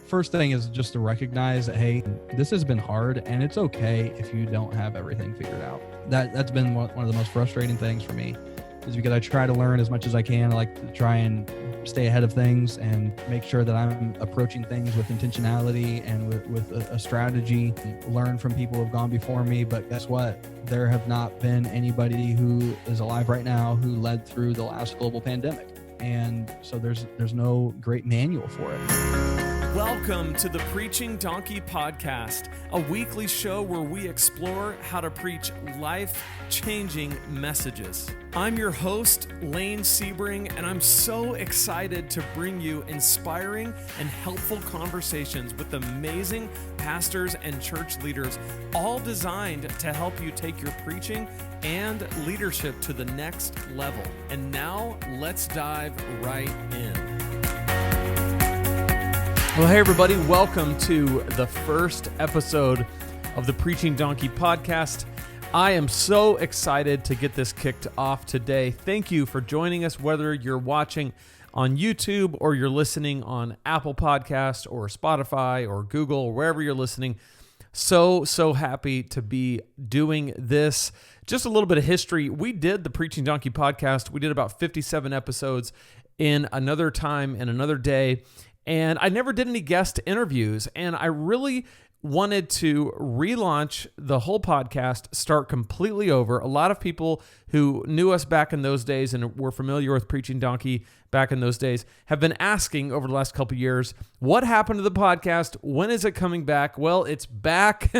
First thing is just to recognize that, hey, this has been hard and it's okay if you don't have everything figured out. That's been one of the most frustrating things for me, is because I try to learn as much as I can. I like to try and stay ahead of things and make sure that I'm approaching things with intentionality and with a strategy, learn from people who have gone before me. But guess what? There have not been anybody who is alive right now who led through the last global pandemic. And so there's no great manual for it. Welcome to the Preaching Donkey Podcast, a weekly show where we explore how to preach life-changing messages. I'm your host, Lane Sebring, and I'm so excited to bring you inspiring and helpful conversations with amazing pastors and church leaders, all designed to help you take your preaching and leadership to the next level. And now, let's dive right in. Well, hey everybody, welcome to the first episode of the Preaching Donkey Podcast. I am so excited to get this kicked off today. Thank you for joining us, whether you're watching on YouTube or you're listening on Apple Podcasts or Spotify or Google or wherever you're listening. So happy to be doing this. Just a little bit of history. We did the Preaching Donkey Podcast. We did about 57 episodes in another time and another day. And I never did any guest interviews, and I really wanted to relaunch the whole podcast, start completely over. A lot of people who knew us back in those days and were familiar with Preaching Donkey back in those days have been asking over the last couple of years, what happened to the podcast? When is it coming back? Well, it's back,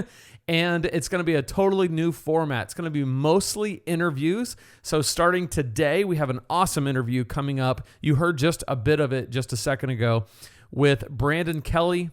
and it's going to be a totally new format. It's going to be mostly interviews. So starting today, we have an awesome interview coming up. You heard just a bit of it just a second ago with Kelley.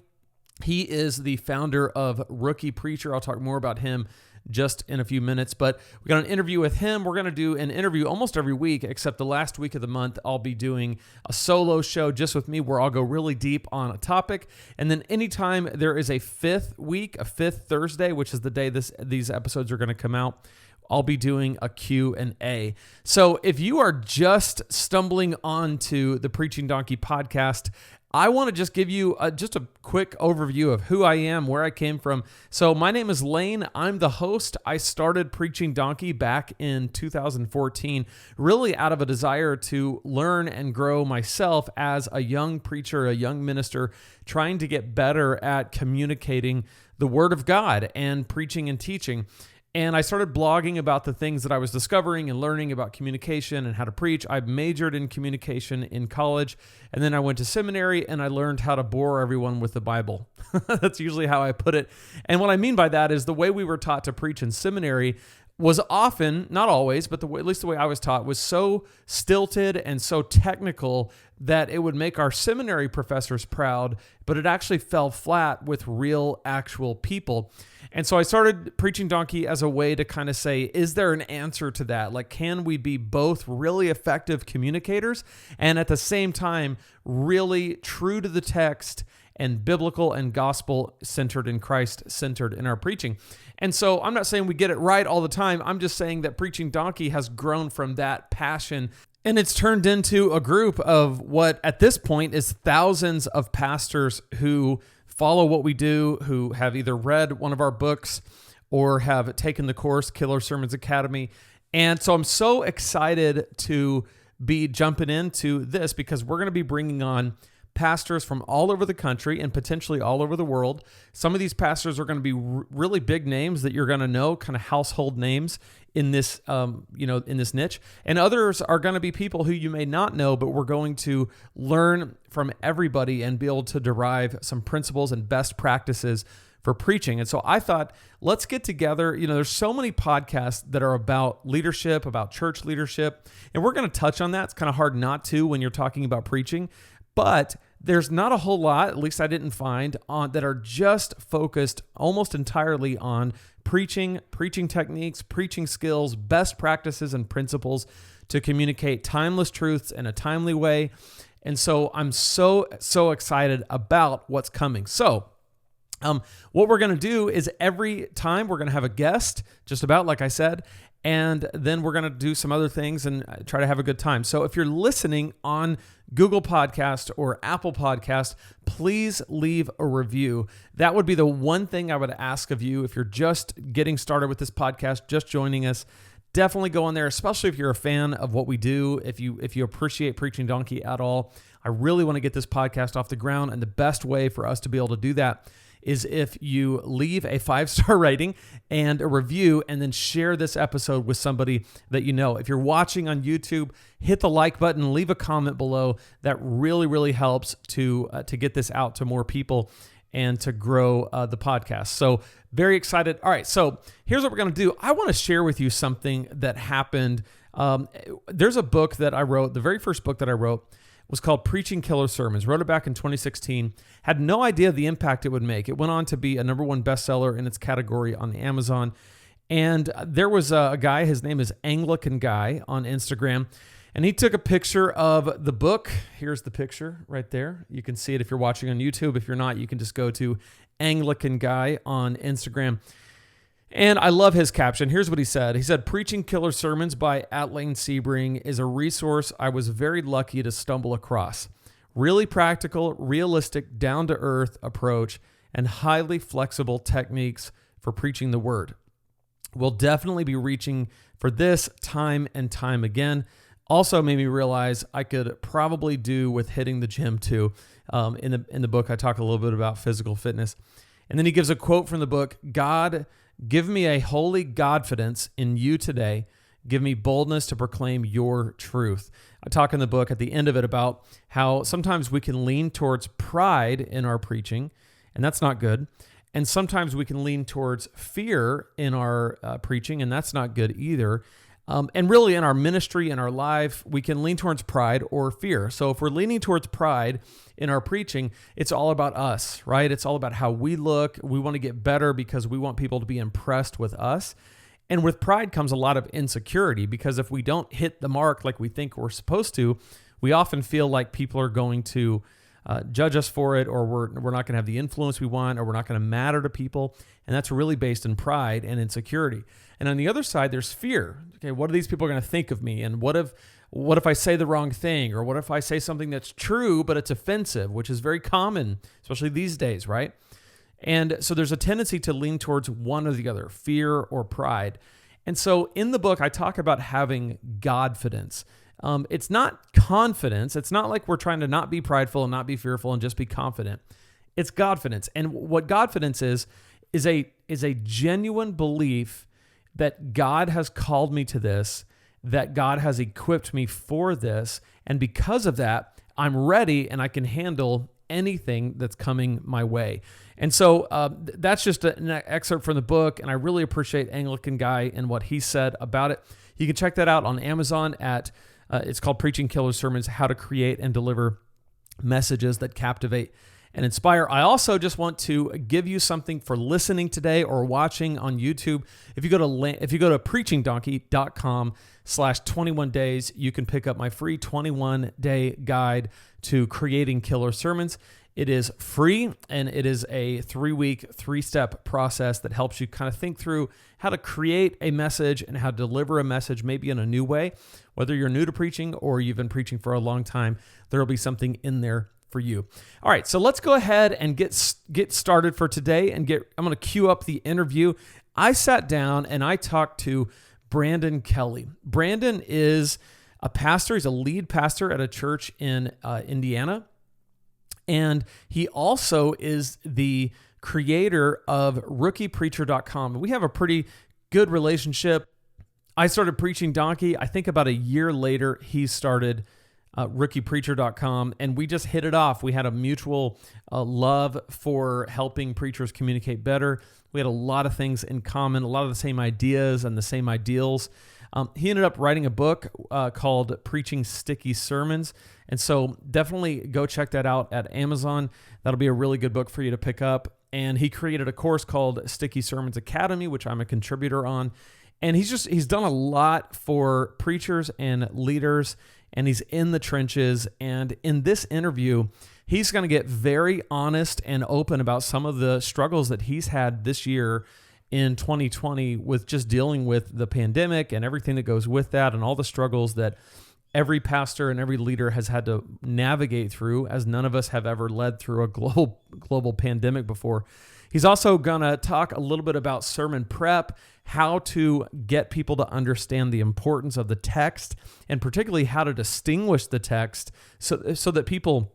He is the founder of Rookie Preacher. I'll talk more about him just in a few minutes, but we got an interview with him. We're going to do an interview almost every week, except the last week of the month, I'll be doing a solo show just with me where I'll go really deep on a topic. And then anytime there is a fifth Thursday, which is the day these episodes are going to come out, I'll be doing a Q&A. So if you are just stumbling onto the Preaching Donkey Podcast, I want to just give you just a quick overview of who I am, where I came from. So my name is Lane. I'm the host. I started Preaching Donkey back in 2014, really out of a desire to learn and grow myself as a young preacher, a young minister, trying to get better at communicating the Word of God and preaching and teaching. And I started blogging about the things that I was discovering and learning about communication and how to preach. I majored in communication in college, and then I went to seminary and I learned how to bore everyone with the Bible. That's usually how I put it. And what I mean by that is the way we were taught to preach in seminary was often, not always, but at least the way I was taught, was so stilted and so technical that it would make our seminary professors proud, but it actually fell flat with real, actual people. And so I started Preaching Donkey as a way to kind of say, is there an answer to that? Like, can we be both really effective communicators and at the same time really true to the text and biblical and gospel-centered and Christ-centered in our preaching? And so I'm not saying we get it right all the time. I'm just saying that Preaching Donkey has grown from that passion, and it's turned into a group of what at this point is thousands of pastors who follow what we do, who have either read one of our books or have taken the course, Killer Sermons Academy. And so I'm so excited to be jumping into this because we're going to be bringing on pastors from all over the country and potentially all over the world. Some of these pastors are going to be really big names that you're going to know, kind of household names in this, in this niche. And others are going to be people who you may not know, but we're going to learn from everybody and be able to derive some principles and best practices for preaching. And so I thought, let's get together. There's so many podcasts that are about leadership, about church leadership, and we're going to touch on that. It's kind of hard not to when you're talking about preaching. But there's not a whole lot, at least I didn't find, that are just focused almost entirely on preaching techniques, preaching skills, best practices, and principles to communicate timeless truths in a timely way. And so I'm so excited about what's coming. So what we're going to do is every time we're going to have a guest, just about like I said, And then we're going to do some other things and try to have a good time. So if you're listening on Google Podcast or Apple Podcast, please leave a review. That would be the one thing I would ask of you if you're just getting started with this podcast, just joining us. Definitely go on there, especially if you're a fan of what we do, if you appreciate Preaching Donkey at all. I really want to get this podcast off the ground, and the best way for us to be able to do that is if you leave a 5-star rating and a review, and then share this episode with somebody that you know. If you're watching on YouTube, hit the like button, leave a comment below. That really, really helps to get this out to more people and to grow the podcast. So very excited. All right, so here's what we're going to do. I want to share with you something that happened. There's a book that I wrote. The very first book that I wrote was called Preaching Killer Sermons. Wrote it back in 2016. Had no idea the impact it would make. It went on to be a #1 bestseller in its category on Amazon. And there was a guy, his name is Anglican Guy on Instagram, and he took a picture of the book. Here's the picture right there. You can see it if you're watching on YouTube. If you're not, you can just go to Anglican Guy on Instagram. And I love his caption. Here's what he said. He said, "Preaching Killer Sermons by Lane Sebring is a resource I was very lucky to stumble across. Really practical, realistic, down-to-earth approach, and highly flexible techniques for preaching the word. We'll definitely be reaching for this time and time again. Also made me realize I could probably do with hitting the gym too." In the book, I talk a little bit about physical fitness. And then he gives a quote from the book: "God, give me a holy Godfidence in you today. Give me boldness to proclaim your truth." I talk in the book at the end of it about how sometimes we can lean towards pride in our preaching, and that's not good. And sometimes we can lean towards fear in our preaching, and that's not good either. And really in our ministry, in our life, we can lean towards pride or fear. So if we're leaning towards pride in our preaching, it's all about us, right? It's all about how we look. We want to get better because we want people to be impressed with us. And with pride comes a lot of insecurity, because if we don't hit the mark like we think we're supposed to, we often feel like people are going to judge us for it, or we're not going to have the influence we want, or we're not going to matter to people. And that's really based in pride and insecurity. And on the other side, there's fear. Okay, what are these people going to think of me? And what if I say the wrong thing? Or what if I say something that's true, but it's offensive, which is very common, especially these days, right? And so there's a tendency to lean towards one or the other, fear or pride. And so in the book, I talk about having Godfidence. It's not confidence. It's not like we're trying to not be prideful and not be fearful and just be confident. It's Godfidence. And what Godfidence is a genuine belief that God has called me to this, that God has equipped me for this, and because of that, I'm ready and I can handle anything that's coming my way. And so that's just an excerpt from the book, and I really appreciate Anglican Guy and what he said about it. You can check that out on Amazon at, it's called Preaching Killer Sermons, How to Create and Deliver Messages That Captivate and Inspire. I also just want to give you something for listening today or watching on YouTube. If you go to preachingdonkey.com/21 days, you can pick up my free 21-day guide to creating killer sermons. It is free, and it is a 3-week, 3-step process that helps you kind of think through how to create a message and how to deliver a message maybe in a new way. Whether you're new to preaching or you've been preaching for a long time, there will be something in there for you. All right, so let's go ahead and get started for today, and I'm going to cue up the interview. I sat down and I talked to Brandon Kelley. Brandon is a pastor. He's a lead pastor at a church in Indiana. And he also is the creator of rookiepreacher.com. We have a pretty good relationship. I started Preaching Donkey. I think about a year later, he started rookiepreacher.com, and we just hit it off. We had a mutual love for helping preachers communicate better. We had a lot of things in common, a lot of the same ideas and the same ideals. He ended up writing a book called Preaching Sticky Sermons. And so definitely go check that out at Amazon. That'll be a really good book for you to pick up. And he created a course called Sticky Sermons Academy, which I'm a contributor on. And he's done a lot for preachers and leaders, and he's in the trenches. And in this interview, he's going to get very honest and open about some of the struggles that he's had this year in 2020 with just dealing with the pandemic and everything that goes with that and all the struggles that every pastor and every leader has had to navigate through, as none of us have ever led through a global pandemic before. He's also going to talk a little bit about sermon prep, how to get people to understand the importance of the text, and particularly how to distinguish the text so that people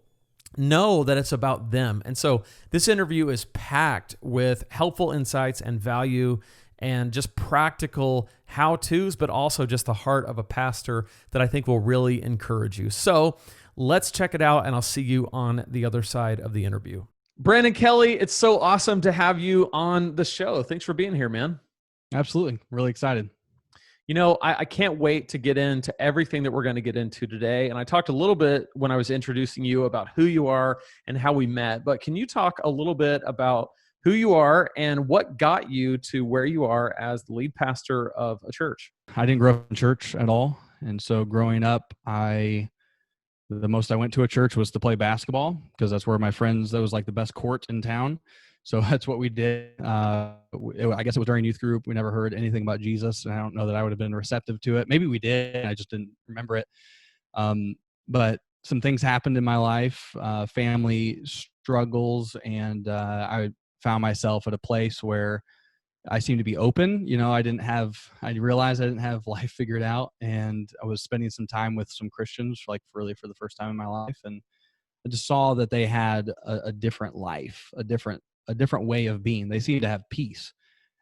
know that it's about them. And so this interview is packed with helpful insights and value and just practical how-tos, but also just the heart of a pastor that I think will really encourage you. So let's check it out, and I'll see you on the other side of the interview. Brandon Kelley, it's so awesome to have you on the show. Thanks for being here, man. Absolutely. Really excited. You know, I can't wait to get into everything that we're going to get into today. And I talked a little bit when I was introducing you about who you are and how we met. But can you talk a little bit about who you are and what got you to where you are as the lead pastor of a church? I didn't grow up in church at all. And so growing up, the most I went to a church was to play basketball, because that's where my friends, that was like the best court in town. So that's what we did. I guess it was during youth group. We never heard anything about Jesus. And I don't know that I would have been receptive to it. Maybe we did. I just didn't remember it. But some things happened in my life, family struggles, and I found myself at a place where I seemed to be open. You know, I realized I didn't have life figured out, and I was spending some time with some Christians, like really for the first time in my life. And I just saw that they had a different life, a different way of being. They seemed to have peace.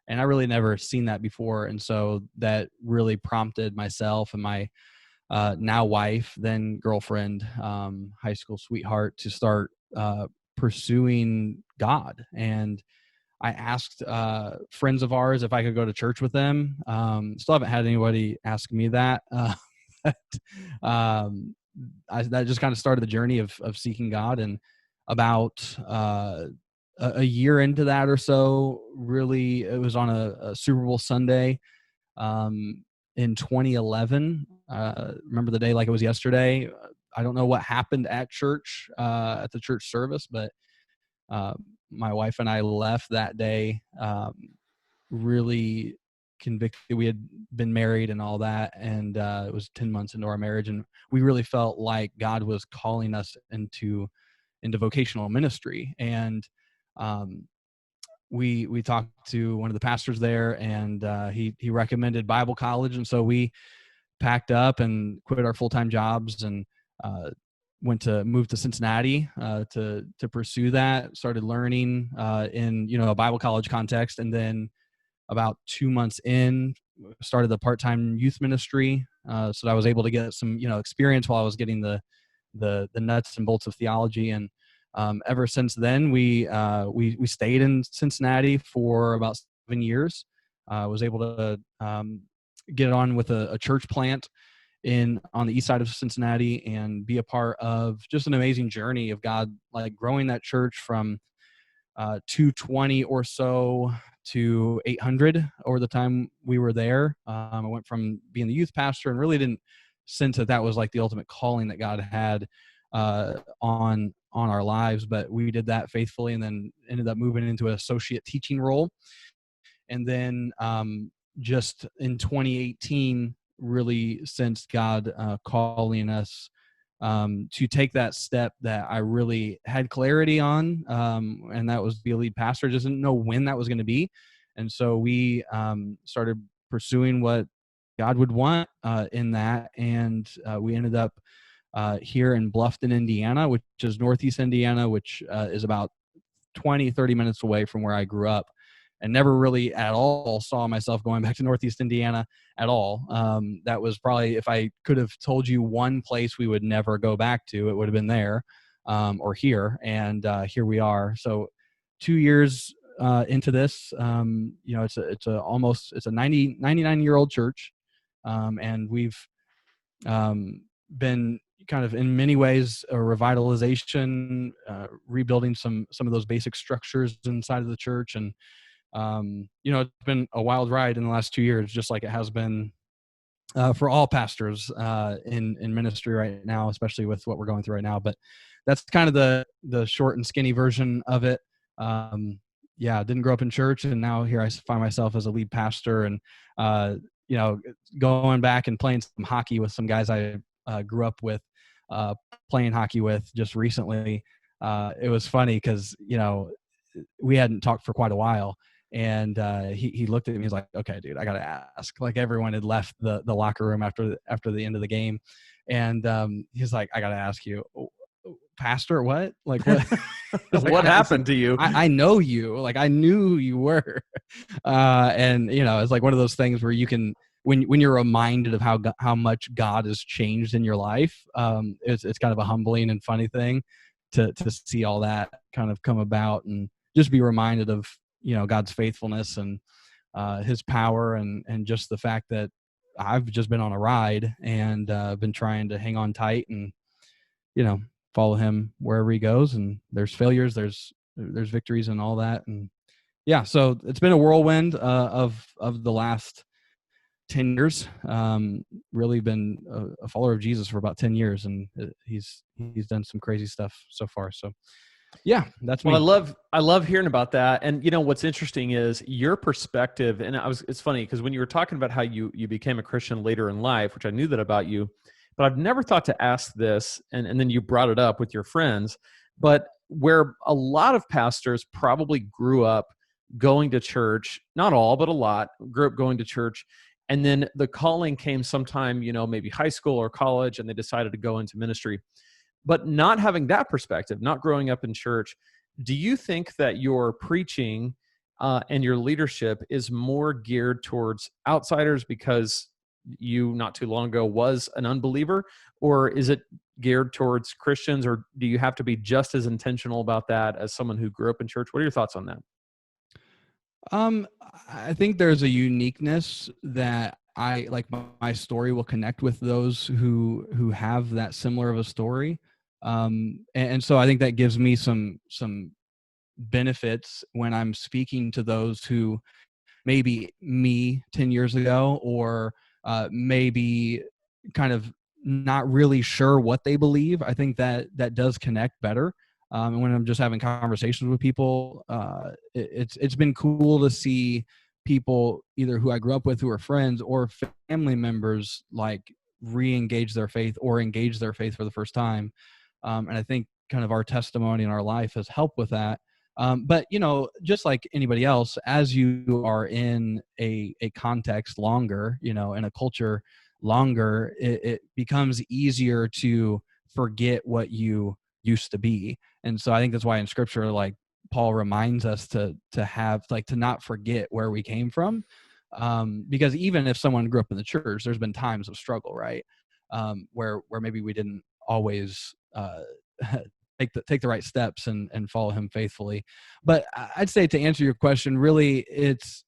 And I really never seen that before. And so that really prompted myself and my now wife, then girlfriend, high school sweetheart, to start pursuing God. And I asked friends of ours if I could go to church with them. Still haven't had anybody ask me that. That just kind of started the journey of seeking God. And about a year into that or so, really, it was on a Super Bowl Sunday in 2011. Remember the day like it was yesterday. I don't know what happened at church, at the church service, but my wife and I left that day really convicted. We had been married and all that, and it was 10 months into our marriage, and we really felt like God was calling us into vocational ministry. And we talked to one of the pastors there, and he recommended Bible college, and so we packed up and quit our full-time jobs and moved to Cincinnati to pursue that. Started learning in a Bible college context, and then about 2 months in, started the part-time youth ministry, so that I was able to get some experience while I was getting the nuts and bolts of theology. And ever since then, we stayed in Cincinnati for about 7 years. Was able to get on with a church plant on the east side of Cincinnati, and be a part of just an amazing journey of God, like growing that church from 220 or so to 800 over the time we were there. I went from being the youth pastor and really didn't sense that was like the ultimate calling that God had on our lives, but we did that faithfully, and then ended up moving into an associate teaching role. And then just in 2018, really sensed God calling us to take that step that I really had clarity on, and that was be a lead pastor. Just didn't know when that was going to be. And so we started pursuing what God would want in that, and we ended up here in Bluffton, Indiana, which is Northeast Indiana, which is about 20-30 minutes away from where I grew up, and never really at all saw myself going back to Northeast Indiana at all. That was probably, if I could have told you one place we would never go back to, it would have been there or here. And here we are. So 2 years into this, it's a 99-year-old church. And we've been kind of in many ways a revitalization, rebuilding some of those basic structures inside of the church. And it's been a wild ride in the last 2 years, just like it has been for all pastors in ministry right now, especially with what we're going through right now. But that's kind of the short and skinny version of it. didn't grow up in church, and now here I find myself as a lead pastor, and you know, going back and playing some hockey with some guys I grew up with, playing hockey with just recently. It was funny because, you know, we hadn't talked for quite a while, and he looked at me. He's like, "Okay, dude, I gotta ask." Like everyone had left the locker room after the end of the game, and he's like, "I gotta ask you, Pastor, what? Like what?" Like, What happened to you? I know you. Like I knew who you were, and you know, it's like one of those things where you can, when you're reminded of how much God has changed in your life, it's kind of a humbling and funny thing to see all that kind of come about, and just be reminded of, you know, God's faithfulness and His power, and just the fact that I've just been on a ride, and been trying to hang on tight, and, you know, follow Him wherever He goes. And there's failures, there's victories, and all that. And yeah, so it's been a whirlwind of the last 10 years. Really been a follower of Jesus for about 10 years, and he's done some crazy stuff so far. So yeah, that's me. Well, I love hearing about that. And you know, what's interesting is your perspective. And it's funny because when you were talking about how you became a Christian later in life, which I knew that about you, but I've never thought to ask this. And then you brought it up with your friends, but where a lot of pastors probably grew up going to church, not all, but a lot grew up going to church. And then the calling came sometime, you know, maybe high school or college, and they decided to go into ministry. But not having that perspective, not growing up in church, do you think that your preaching and your leadership is more geared towards outsiders because you not too long ago was an unbeliever, or is it geared towards Christians, or do you have to be just as intentional about that as someone who grew up in church? What are your thoughts on that? I think there's a uniqueness that I like. My story will connect with those who have that similar of a story. And so I think that gives me some benefits when I'm speaking to those who maybe me 10 years ago, or maybe kind of not really sure what they believe. I think that does connect better. And when I'm just having conversations with people, it's been cool to see people either who I grew up with, who are friends, or family members, like re-engage their faith or engage their faith for the first time. And I think kind of our testimony in our life has helped with that. But, you know, just like anybody else, as you are in a context longer, you know, in a culture longer, it becomes easier to forget what you used to be. And so I think that's why in scripture, like Paul reminds us to have, like, to not forget where we came from. Because even if someone grew up in the church, there's been times of struggle, right? Where maybe we didn't always take the right steps and follow Him faithfully. But I'd say, to answer your question, really, it's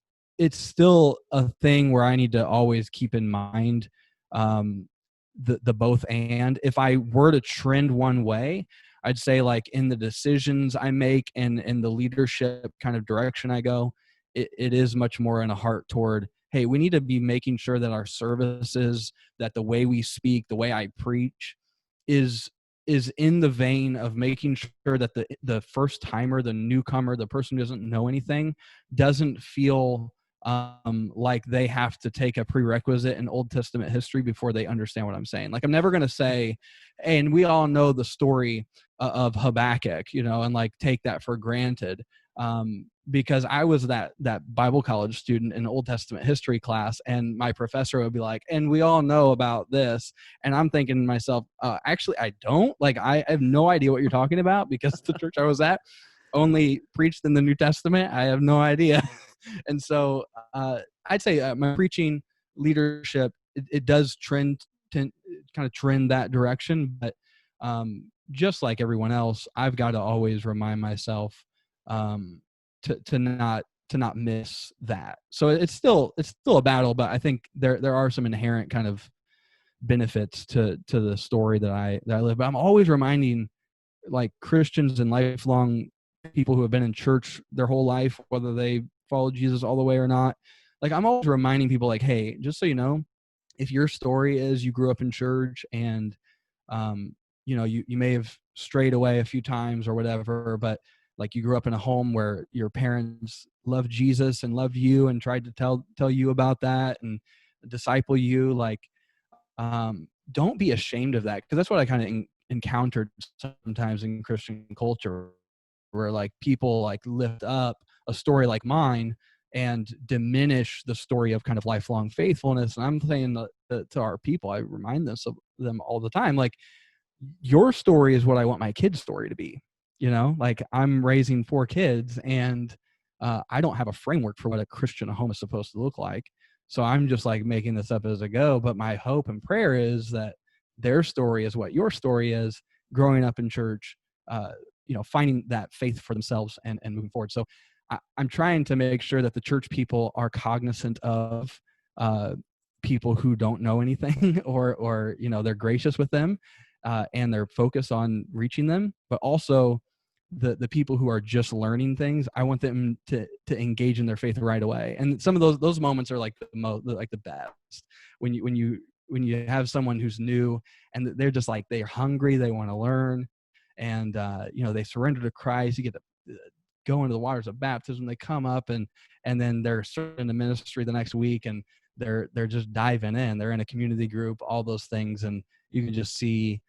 still a thing where I need to always keep in mind the both. And if I were to trend one way, I'd say, like, in the decisions I make and in the leadership kind of direction I go, it is much more in a heart toward, hey, we need to be making sure that our services, that the way we speak, the way I preach is in the vein of making sure that the first timer, the newcomer, the person who doesn't know anything, doesn't feel like they have to take a prerequisite in Old Testament history before they understand what I'm saying. Like, I'm never going to say, hey, and we all know the story of Habakkuk, you know, and like take that for granted. Because I was that Bible college student in Old Testament history class, and my professor would be like, and we all know about this. And I'm thinking to myself, actually, I don't. Like, I have no idea what you're talking about, because the church I was at only preached in the New Testament. I have no idea. And so I'd say my preaching leadership, it does kind of trend that direction. But just like everyone else, I've got to always remind myself to not miss that. So it's still a battle, but I think there are some inherent kind of benefits to the story that I live. But I'm always reminding, like, Christians and lifelong people who have been in church their whole life, whether they followed Jesus all the way or not. Like, I'm always reminding people, like, hey, just so you know, if your story is you grew up in church and you know, you may have strayed away a few times or whatever, but like you grew up in a home where your parents loved Jesus and loved you and tried to tell you about that and disciple you, like, don't be ashamed of that, because that's what I kind of encountered sometimes in Christian culture, where like people like lift up a story like mine and diminish the story of kind of lifelong faithfulness. And I'm saying to our people, I remind them all the time, like, your story is what I want my kid's story to be. Like, I'm raising 4 kids, and I don't have a framework for what a Christian home is supposed to look like. So I'm just like making this up as I go. But my hope and prayer is that their story is what your story is, growing up in church, finding that faith for themselves and moving forward. So I'm trying to make sure that the church people are cognizant of people who don't know anything, or they're gracious with them, and they're focused on reaching them. But also the people who are just learning things, I want them to engage in their faith right away. And some of those moments are like the best, when you have someone who's new and they're just like, they're hungry, they want to learn, and they surrender to Christ. You get to go into the waters of baptism. They come up and then they're starting the ministry the next week, and they're just diving in. They're in a community group, all those things, and you can just see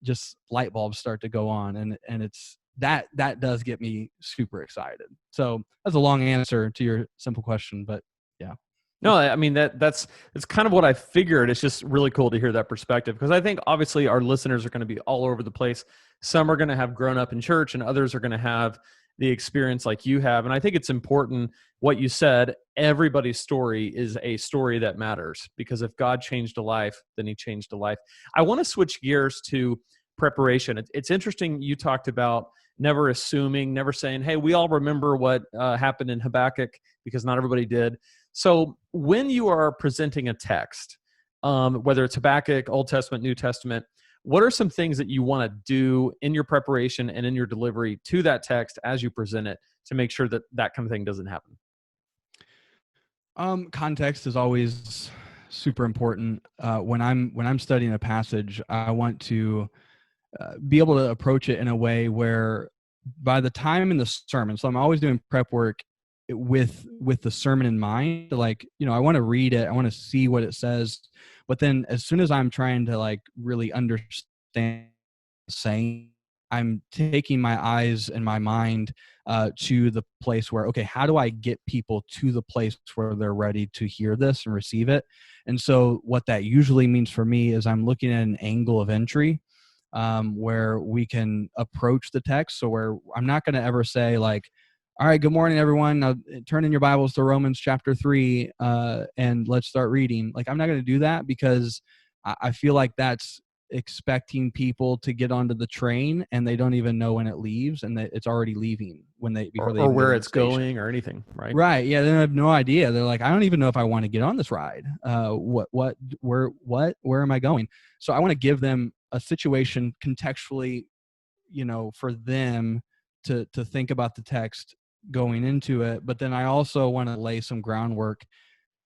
just light bulbs start to go on, and it's that does get me super excited. So that's a long answer to your simple question, but yeah. No, I mean, it's kind of what I figured. It's just really cool to hear that perspective, because I think obviously our listeners are going to be all over the place. Some are going to have grown up in church, and others are going to have the experience like you have. And I think it's important what you said. Everybody's story is a story that matters, because if God changed a life, then he changed a life. I want to switch gears to preparation. It's interesting. You talked about never assuming, never saying, hey, we all remember what happened in Habakkuk, because not everybody did. So when you are presenting a text, whether it's Habakkuk, Old Testament, New Testament, what are some things that you want to do in your preparation and in your delivery to that text as you present it to make sure that that kind of thing doesn't happen? Context is always super important. When I'm studying a passage, I want to be able to approach it in a way where by the time in the sermon, so I'm always doing prep work with the sermon in mind. Like, I want to read it, I want to see what it says, but then as soon as I'm trying to like really understand saying, I'm taking my eyes and my mind to the place where, okay, how do I get people to the place where they're ready to hear this and receive it? And so what that usually means for me is I'm looking at an angle of entry, where we can approach the text. So where I'm not going to ever say like, all right, good morning, everyone. Now turn in your Bibles to Romans chapter 3, and let's start reading. Like, I'm not going to do that, because I feel like that's expecting people to get onto the train and they don't even know when it leaves, and that it's already leaving before they or even where get to it's the station. going or anything, right? Right. Yeah. They have no idea. They're like, I don't even know if I want to get on this ride. Where am I going? So I want to give them a situation contextually, for them to think about the text going into it. But then I also want to lay some groundwork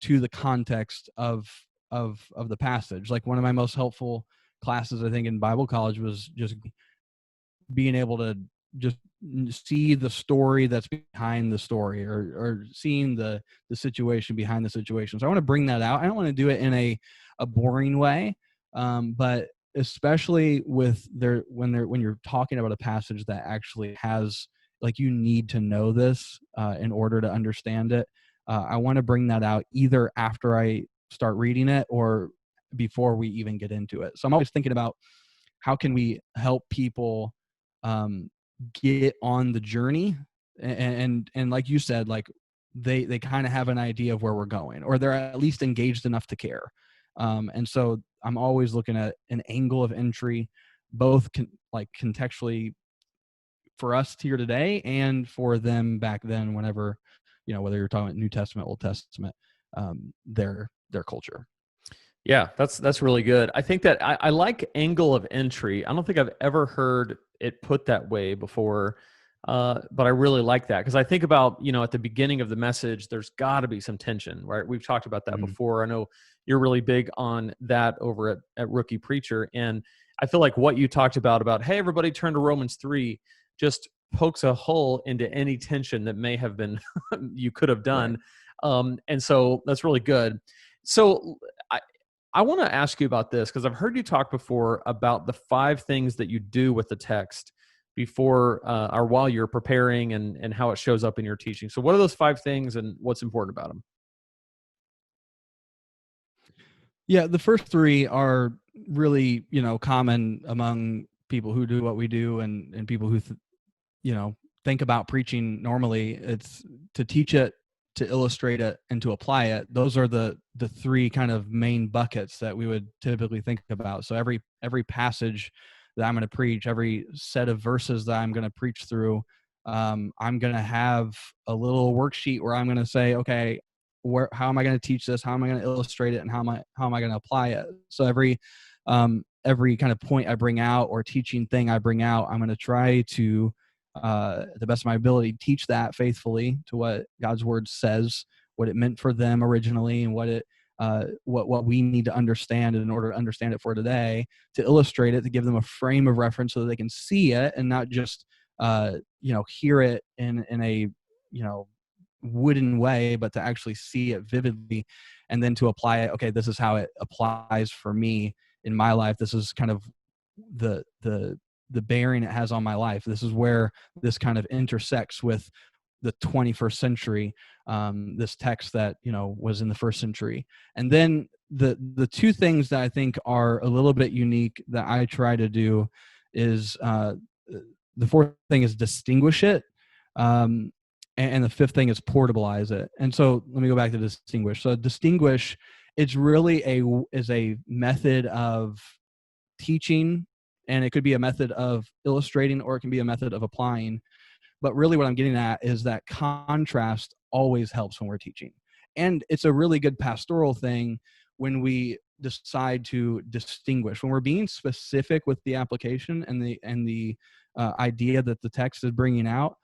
to the context of the passage. Like, one of my most helpful classes, I think, in Bible college was just being able to just see the story that's behind the story, or seeing the situation behind the situation. So I want to bring that out. I don't want to do it in a boring way, but especially when you're talking about a passage that actually has, like, you need to know this in order to understand it. I want to bring that out either after I start reading it or before we even get into it. So I'm always thinking about how can we help people get on the journey, and like you said, like they kind of have an idea of where we're going, or they're at least engaged enough to care. And so I'm always looking at an angle of entry, both contextually for us here today and for them back then, whenever, whether you're talking about New Testament, Old Testament, their culture. Yeah, that's really good. I think that I like angle of entry. I don't think I've ever heard it put that way before, but I really like that, because I think about, at the beginning of the message, there's got to be some tension, right? We've talked about that before. I know you're really big on that over at Rookie Preacher, and I feel like what you talked about, hey, everybody turn to Romans 3, just pokes a hole into any tension that may have been you could have Right. done. And so that's really good. So I want to ask you about this because I've heard you talk before about the 5 things that you do with the text before or while you're preparing, and how it shows up in your teaching. So what are those 5 things and what's important about them? Yeah, the first three are really, common among people who do what we do, and people who think about preaching normally. It's to teach it, to illustrate it, and to apply it. Those are the three kind of main buckets that we would typically think about. So every passage that I'm going to preach, every set of verses that I'm going to preach through, I'm going to have a little worksheet where I'm going to say, okay, how am I going to teach this? How am I going to illustrate it? And how am I going to apply it? So every kind of point I bring out or teaching thing I bring out, I'm going to try to, the best of my ability, teach that faithfully to what God's word says, what it meant for them originally, and what we need to understand in order to understand it for today, to illustrate it, to give them a frame of reference so that they can see it and not just hear it in a wooden way, but to actually see it vividly, and then to apply it. Okay, this is how it applies for me in my life. This is kind of the bearing it has on my life. This is where this kind of intersects with the 21st century, this text that was in the first century. And then the two things that I think are a little bit unique that I try to do is, the fourth thing is distinguish it, and the fifth thing is portabilize it. And so let me go back to distinguish. So distinguish, it's really a method of teaching, and it could be a method of illustrating, or it can be a method of applying. But really what I'm getting at is that contrast always helps when we're teaching. And it's a really good pastoral thing when we decide to distinguish, when we're being specific with the application and the idea that the text is bringing out.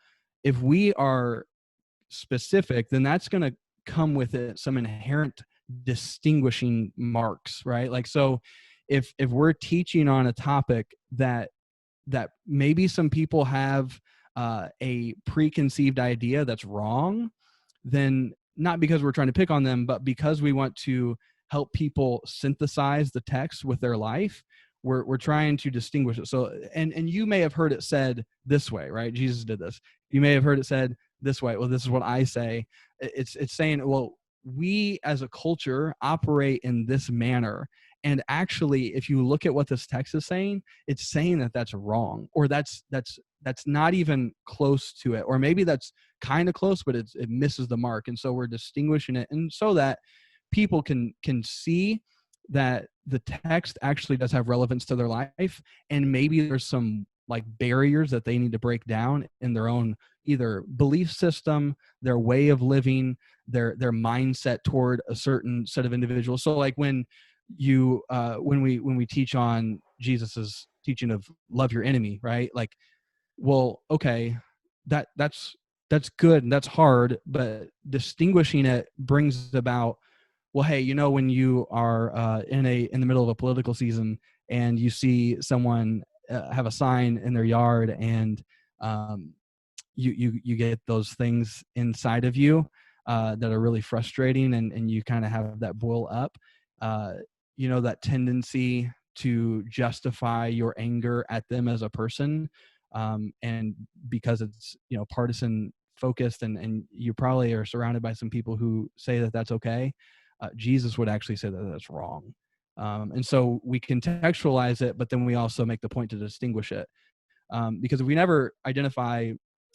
If we are specific, then that's going to come with it some inherent distinguishing marks, right? Like, so if we're teaching on a topic that maybe some people have a preconceived idea that's wrong, then not because we're trying to pick on them, but because we want to help people synthesize the text with their life, we're trying to distinguish it. So, and you may have heard it said this way, right? Jesus did this. You may have heard it said this way. Well, this is what I say. It's saying, well, we as a culture operate in this manner. And actually, if you look at what this text is saying, it's saying that that's wrong, or that's not even close to it, or maybe that's kind of close, but it misses the mark. And so we're distinguishing it, and so that people can see that the text actually does have relevance to their life, and maybe there's some like barriers that they need to break down in their own either belief system, their way of living, their mindset toward a certain set of individuals. So like when we teach on Jesus's teaching of love your enemy, right? Like, well, okay, that's good and that's hard, but distinguishing it brings about, well, hey, when you are in the middle of a political season and you see someone have a sign in their yard, and you get those things inside of you that are really frustrating, and you kind of have that boil up, that tendency to justify your anger at them as a person, and because it's partisan focused, and you probably are surrounded by some people who say that that's okay. Jesus would actually say that that's wrong. And so we contextualize it, but then we also make the point to distinguish it. Because if we never identify,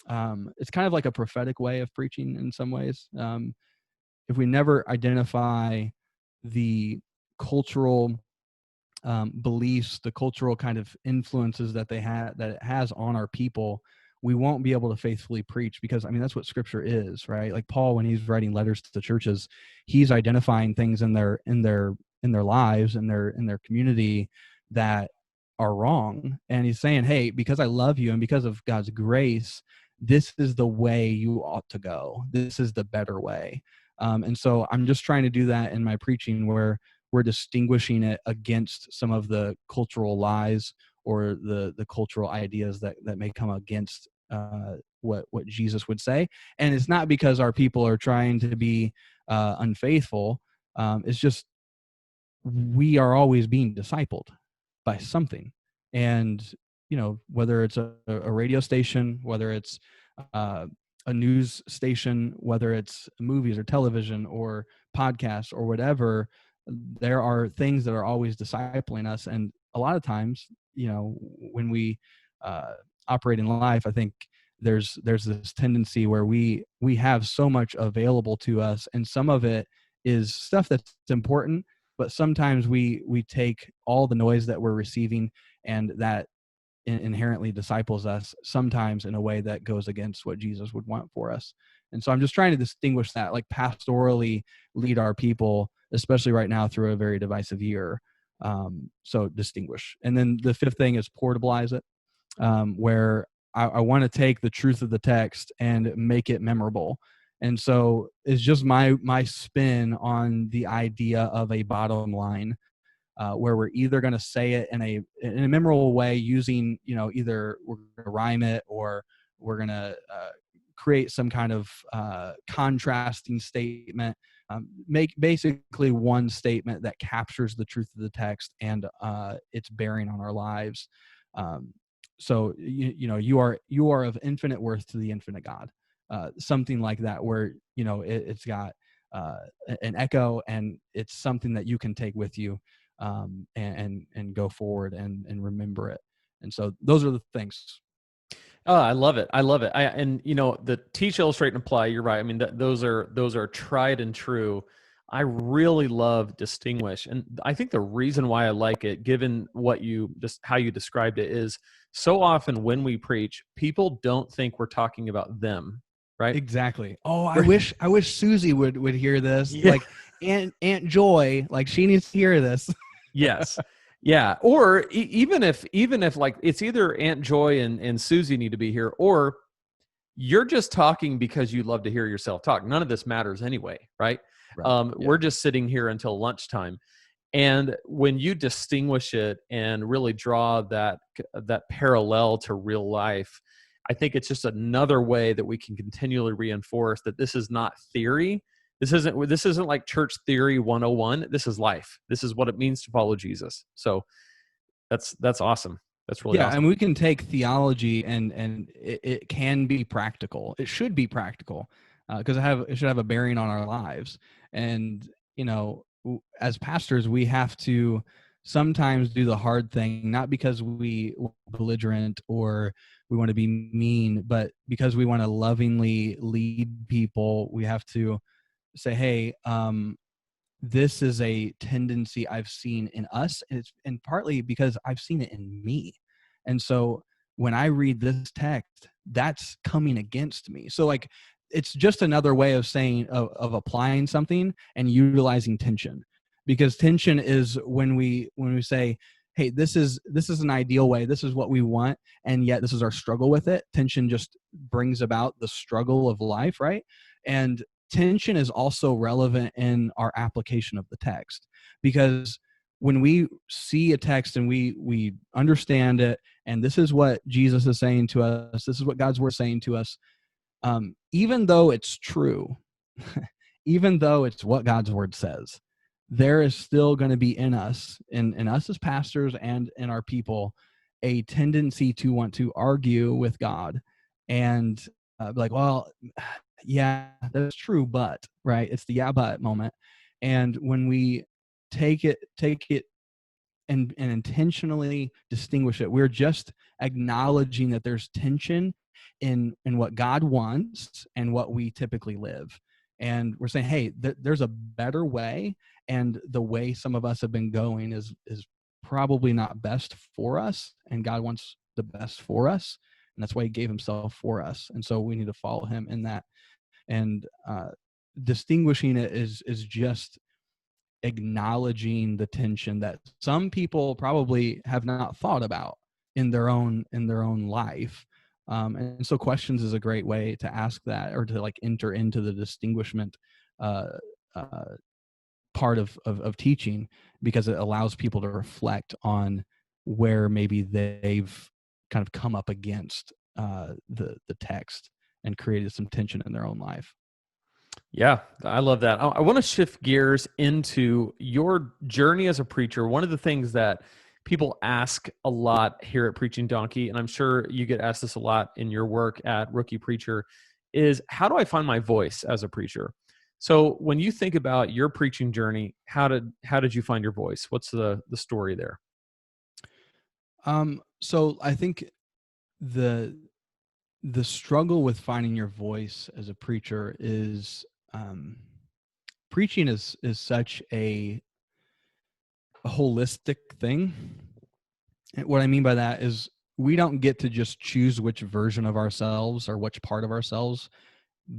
it's kind of like a prophetic way of preaching in some ways. If we never identify the cultural beliefs, the cultural kind of influences that it has on our people, we won't be able to faithfully preach, because that's what scripture is, right? Like Paul, when he's writing letters to the churches, he's identifying things in their lives, in their community, that are wrong. And he's saying, hey, because I love you and because of God's grace, this is the way you ought to go. This is the better way. And so I'm just trying to do that in my preaching, where we're distinguishing it against some of the cultural lies or the cultural ideas that may come against what Jesus would say. And it's not because our people are trying to be unfaithful. It's just we are always being discipled by something. And whether it's a radio station, whether it's uh, a news station, whether it's movies or television or podcasts or whatever, there are things that are always discipling us. And a lot of times, when we operate in life, I think there's this tendency where we have so much available to us, and some of it is stuff that's important, but sometimes we take all the noise that we're receiving, and that inherently disciples us sometimes in a way that goes against what Jesus would want for us. And so I'm just trying to distinguish that, like pastorally lead our people, especially right now through a very divisive year. So distinguish. And then the fifth thing is portabilize it, where I want to take the truth of the text and make it memorable. And so it's just my spin on the idea of a bottom line, where we're either going to say it in a memorable way using, either we're going to rhyme it, or we're going to create some kind of contrasting statement, make basically one statement that captures the truth of the text and its bearing on our lives. So you are of infinite worth to the infinite God, something like that, where it's got an echo, and it's something that you can take with you, and go forward and remember it. And so those are the things. Oh, I love it. I love it. And the teach, illustrate, and apply. You're right. I mean, those are tried and true. I really love distinguish, and I think the reason why I like it, given how you described it, is so often when we preach, people don't think we're talking about them, right? Exactly. Oh, I wish Susie would hear this. Yeah. Like Aunt Joy, like she needs to hear this. Yes. Yeah. Or even if like it's either Aunt Joy and Susie need to be here, or you're just talking because you love to hear yourself talk. None of this matters anyway, right? Right. Yeah. We're just sitting here until lunchtime. And when you distinguish it and really draw that parallel to real life, I think it's just another way that we can continually reinforce that this is not theory. This isn't like church theory 101. This is life. This is what it means to follow Jesus. So that's awesome. That's really awesome. And we can take theology and it can be practical. It should be practical, because it should have a bearing on our lives. And as pastors, we have to sometimes do the hard thing, not because we are belligerent or we want to be mean, but because we want to lovingly lead people. We have to say, hey, this is a tendency I've seen in us, and partly because I've seen it in me. And so when I read this text, that's coming against me. So like, it's just another way of saying, of applying something and utilizing tension, because tension is when we say, hey, this is an ideal way, this is what we want, and yet this is our struggle with it. Tension just brings about the struggle of life, right? And tension is also relevant in our application of the text, because when we see a text and we understand it, and this is what Jesus is saying to us, this is what God's word is saying to us, even though it's true, even though it's what God's word says, there is still going to be in us, in us as pastors and in our people, a tendency to want to argue with God and be like, well, yeah, that's true, but, right? It's the yeah, but moment. And when we take it and intentionally distinguish it, we're just acknowledging that there's tension in what God wants and what we typically live. And we're saying, hey, there's a better way, and the way some of us have been going is probably not best for us, and God wants the best for us, and that's why he gave himself for us. And so we need to follow him in that. And distinguishing it is just acknowledging the tension that some people probably have not thought about in their own life. And so questions is a great way to ask that, or to like enter into the distinguishment part of teaching, because it allows people to reflect on where maybe they've kind of come up against the text and created some tension in their own life. Yeah, I love that. I want to shift gears into your journey as a preacher. One of the things that people ask a lot here at Preaching Donkey, and I'm sure you get asked this a lot in your work at Rookie Preacher, is how do I find my voice as a preacher? So when you think about your preaching journey, how did you find your voice? What's the story there? So I think the struggle with finding your voice as a preacher is, preaching is such a holistic thing. And what I mean by that is we don't get to just choose which version of ourselves or which part of ourselves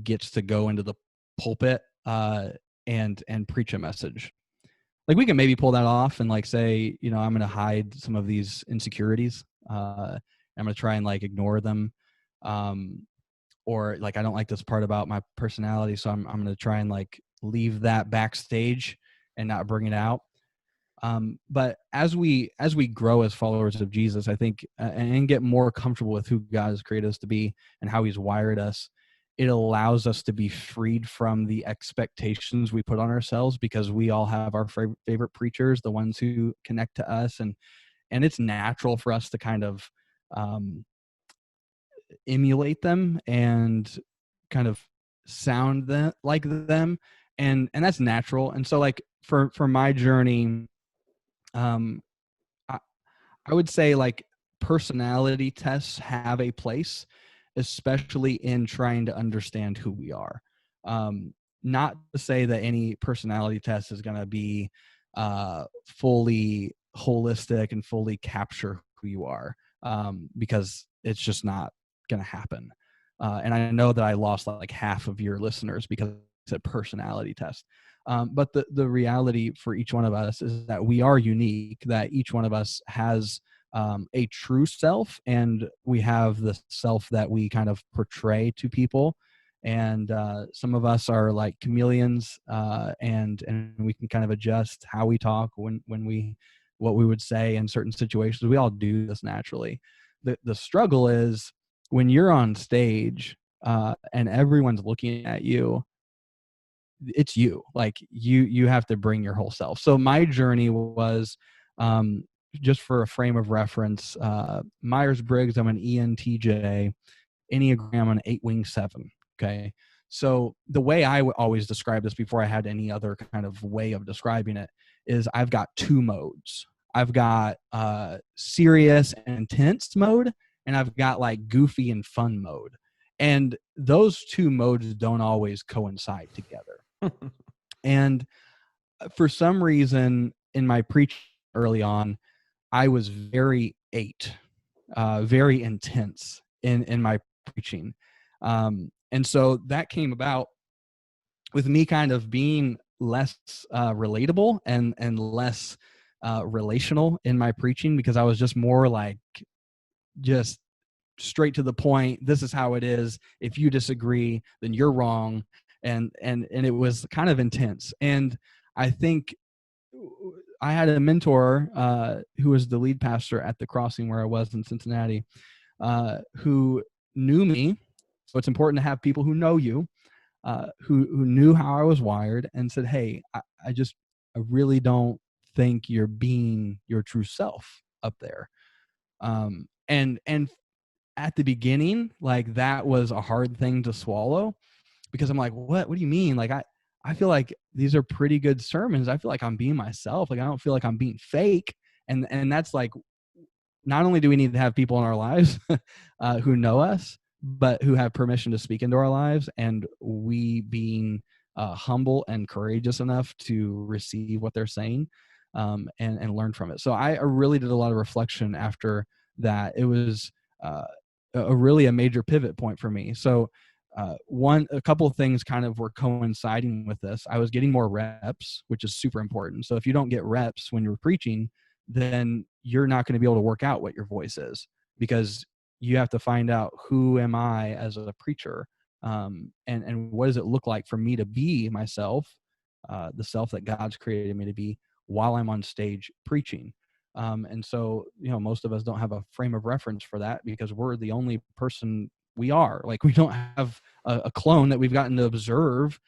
gets to go into the pulpit and preach a message. Like we can maybe pull that off and like say, I'm going to hide some of these insecurities. I'm going to try and like ignore them. Or like I don't like this part about my personality, so I'm going to try and like leave that backstage and not bring it out. But as we grow as followers of Jesus, I think, and get more comfortable with who God has created us to be and how He's wired us, it allows us to be freed from the expectations we put on ourselves, because we all have our favorite preachers, the ones who connect to us, and it's natural for us to kind of emulate them and kind of sound like them, and that's natural. And so like for my journey, I, I would say like personality tests have a place, especially in trying to understand who we are. Not to say that any personality test is going to be fully holistic and fully capture who you are, because it's just not going to happen. And I know that I lost like half of your listeners because it's a personality test. But the reality for each one of us is that we are unique, that each one of us has a true self, and we have the self that we kind of portray to people. And some of us are like chameleons, and we can kind of adjust how we talk when we what we would say in certain situations. We all do this naturally. The struggle is when you're on stage and everyone's looking at you. It's you, like you have to bring your whole self. So my journey was, just for a frame of reference, Myers-Briggs, I'm an ENTJ, Enneagram, an 8-wing 7. Okay. So the way I always describe this before I had any other kind of way of describing it is I've got 2 modes. I've got serious and intense mode, and I've got like goofy and fun mode. And those 2 modes don't always coincide together. And for some reason in my preaching early on, I was very 8, very intense in my preaching. And so that came about with me kind of being less relatable and less relational in my preaching, because I was just more like just straight to the point. This is how it is. If you disagree, then you're wrong. And it was kind of intense. And I think I had a mentor who was the lead pastor at the Crossing where I was in Cincinnati, who knew me. So it's important to have people who know you, who knew how I was wired, and said, "Hey, I really don't think you're being your true self up there." And at the beginning, like that was a hard thing to swallow, because I'm like, what do you mean? Like, I feel like these are pretty good sermons. I feel like I'm being myself. Like, I don't feel like I'm being fake. And that's like, not only do we need to have people in our lives who know us, but who have permission to speak into our lives, and we being humble and courageous enough to receive what they're saying, and learn from it. So I really did a lot of reflection after that. It was really a major pivot point for me. So a couple of things kind of were coinciding with this. I was getting more reps, which is super important. So if you don't get reps when you're preaching, then you're not going to be able to work out what your voice is, because you have to find out, who am I as a preacher, and what does it look like for me to be myself, the self that God's created me to be, while I'm on stage preaching. And so, most of us don't have a frame of reference for that because we're the only person we are. Like, we don't have a clone that we've gotten to observe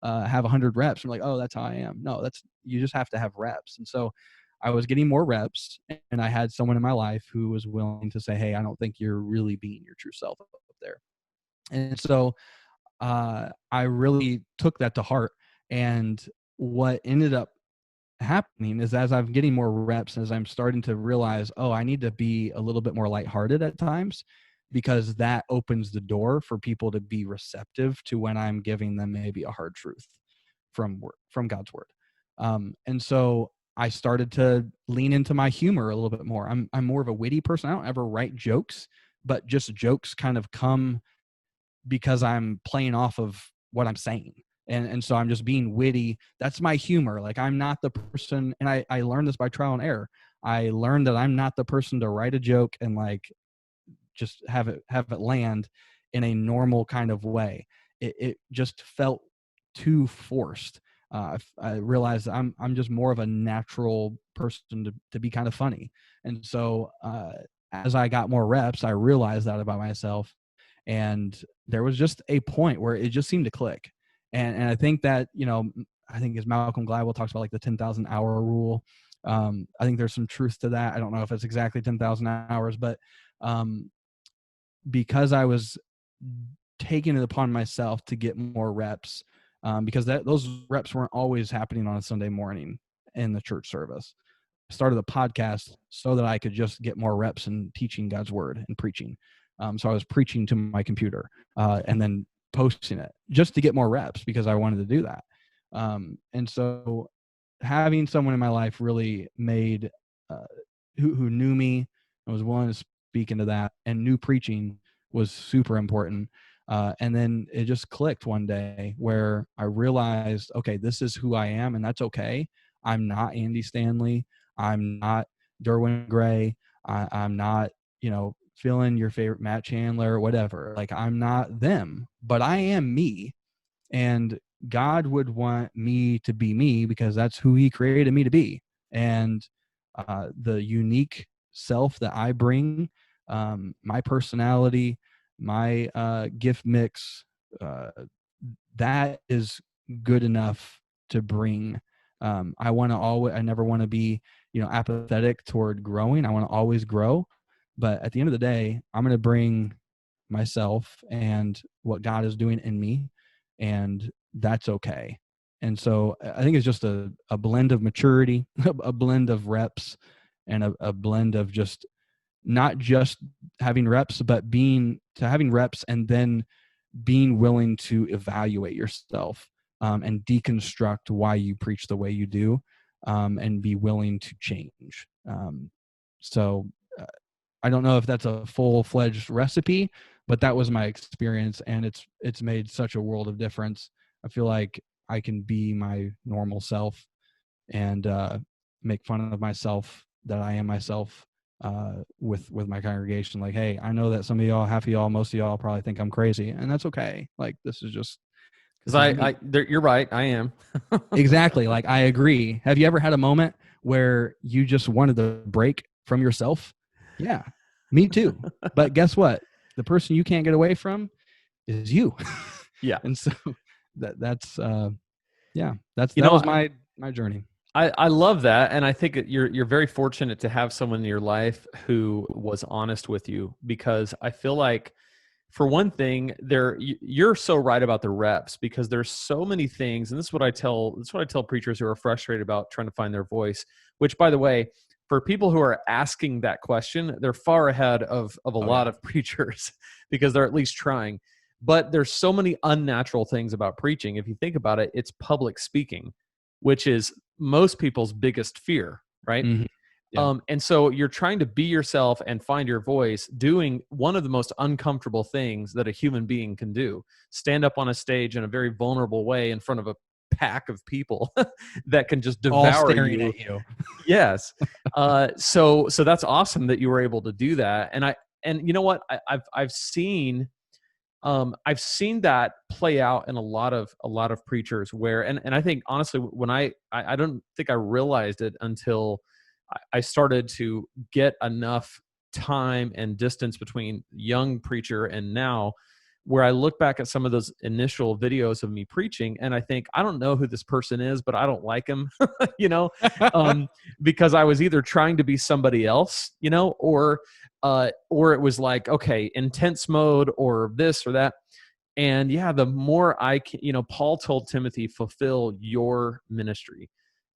have 100 reps. I'm like, oh, that's how I am. No, you just have to have reps. And so I was getting more reps, and I had someone in my life who was willing to say, hey, I don't think you're really being your true self up there. And so I really took that to heart. And what ended up happening is, as I'm getting more reps, as I'm starting to realize, oh, I need to be a little bit more lighthearted at times, because that opens the door for people to be receptive to when I'm giving them maybe a hard truth from God's word. And so I started to lean into my humor a little bit more. I'm more of a witty person. I don't ever write jokes, but just jokes kind of come because I'm playing off of what I'm saying. And so I'm just being witty. That's my humor. Like, I'm not the person, and I learned this by trial and error. I learned that I'm not the person to write a joke and like just have it land in a normal kind of way. It just felt too forced. I realized I'm just more of a natural person to be kind of funny. And so as I got more reps, I realized that about myself. And there was just a point where it just seemed to click. And I think that, I think as Malcolm Gladwell talks about, like the 10,000 hour rule. I think there's some truth to that. I don't know if it's exactly 10,000 hours, but because I was taking it upon myself to get more reps, because those reps weren't always happening on a Sunday morning in the church service. I started a podcast so that I could just get more reps in teaching God's word and preaching. So I was preaching to my computer and then posting it just to get more reps because I wanted to do that. And so having someone in my life really made who knew me and was willing to speak into that and knew preaching was super important. And then it just clicked one day where I realized, okay, this is who I am, and that's okay. I'm not Andy Stanley. I'm not Derwin Gray. I'm not, feeling your favorite Matt Chandler or whatever. Like, I'm not them, but I am me. And God would want me to be me because that's who he created me to be. And the unique self that I bring, my personality, my gift mix, that is good enough to bring. I never want to be, apathetic toward growing. I want to always grow. But at the end of the day, I'm going to bring myself and what God is doing in me, and that's okay. And so I think it's just a blend of maturity, a blend of reps, and a blend of just not just having reps, but having reps and then being willing to evaluate yourself and deconstruct why you preach the way you do, and be willing to change. So I don't know if that's a full-fledged recipe, but that was my experience, and it's made such a world of difference. I feel like I can be my normal self and make fun of myself that I am myself with my congregation. Like, hey, I know that some of y'all, half of y'all, most of y'all probably think I'm crazy, and that's okay. Like, this is just because you're right. I am. Exactly. Like, I agree. Have you ever had a moment where you just wanted to break from yourself? Yeah, me too. But guess what? The person you can't get away from is you. Yeah. And so that was my journey. I love that, and I think you're very fortunate to have someone in your life who was honest with you, because I feel like, for one thing, you're so right about the reps, because there's so many things, and this is what I tell preachers who are frustrated about trying to find their voice. Which, by the way, for people who are asking that question, they're far ahead of a lot of preachers because they're at least trying. But there's so many unnatural things about preaching. If you think about it, it's public speaking, which is most people's biggest fear, right? Mm-hmm. Yeah. And so you're trying to be yourself and find your voice, doing one of the most uncomfortable things that a human being can do: stand up on a stage in a very vulnerable way in front of a pack of people that can just devour all staring at you. Yes. So that's awesome that you were able to do that. And you know what? I've seen that play out in a lot of preachers where, and I think honestly, when I don't think I realized it until I started to get enough time and distance between young preacher and now, where I look back at some of those initial videos of me preaching and I think, I don't know who this person is, but I don't like him, you know, um, because I was either trying to be somebody else, you know, or it was like, okay, intense mode or this or that. And yeah, the more I can, you know, Paul told Timothy, fulfill your ministry.